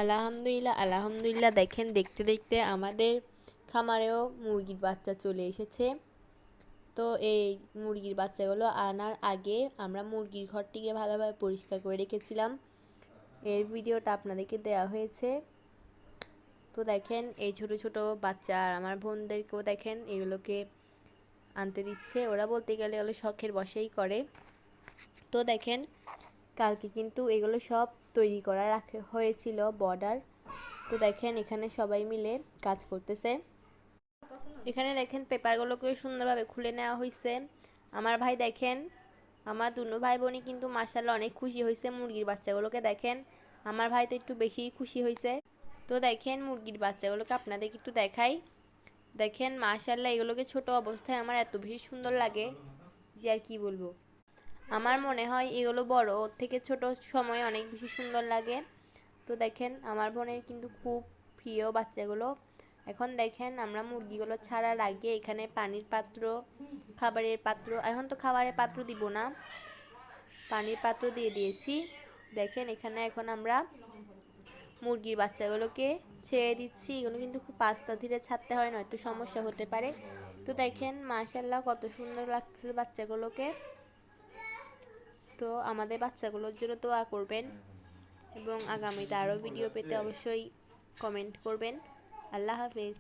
আলহামদুলিল্লাহ আলহামদুলিল্লাহ, দেখেন দেখতে দেখতে আমাদের খামারেও মুরগির বাচ্চা চলে এসেছে। তো এই মুরগির বাচ্চাগুলো আনার আগে আমরা মুরগির ঘরটিকে ভালোভাবে পরিষ্কার করে রেখেছিলাম। এর ভিডিওটা আপনাদেরকে দেওয়া হয়েছে। তো দেখেন এই ছোট ছোট বাচ্চা আর আমার বোনদেরকেও দেখেন এগুলোকে আনতে দিচ্ছে। ওরা বলতে গেলে ওগুলো শখের বশেই করে। তো দেখেন কালকে কিন্তু এগুলো সব তৈরি করা রাখা হয়েছিল বর্ডার। তো দেখেন এখানে সবাই মিলে কাজ করতেছে। এখানে দেখেন পেপারগুলোকে সুন্দরভাবে খুলে নেওয়া হয়েছে। আমার ভাই দেখেন, আমার দুনো ভাই বোনই কিন্তু মাশাআল্লাহ অনেক খুশি হয়েছে মুরগির বাচ্চাগুলোকে দেখেন। আমার ভাই তো একটু বেশিই খুশি হয়েছে। তো দেখেন মুরগির বাচ্চাগুলোকে আপনাদেরকে একটু দেখাই। দেখেন মাশাআল্লাহ এগুলোকে ছোট অবস্থায় আমার এত বেশি সুন্দর লাগে যে আর কি বলবো। আমার মনে হয় এগুলো বড় ওর থেকে ছোট সময় অনেক বেশি সুন্দর লাগে। তো দেখেন আমার বোনের কিন্তু খুব প্রিয় বাচ্চাগুলো। এখন দেখেন আমরা মুরগিগুলো ছাড়ার আগে এখানে পানির পাত্র, খাবারের পাত্র, এখন তো খাবারের পাত্র দিব না, পানির পাত্র দিয়ে দিয়েছি। দেখেন এখানে এখন আমরা মুরগির বাচ্চাগুলোকে ছেড়ে দিচ্ছি। এগুলো কিন্তু খুব আস্তে ধীরে ছাড়তে হয়, নয়তো সমস্যা হতে পারে। তো দেখেন মাশাআল্লাহ কত সুন্দর লাগছে বাচ্চাগুলোকে। তো আমাদের বাচ্চাগুলোর জন্য দোয়া করবেন এবং আগামীতে আরও ভিডিও পেতে অবশ্যই কমেন্ট করবেন। আল্লাহ হাফেজ।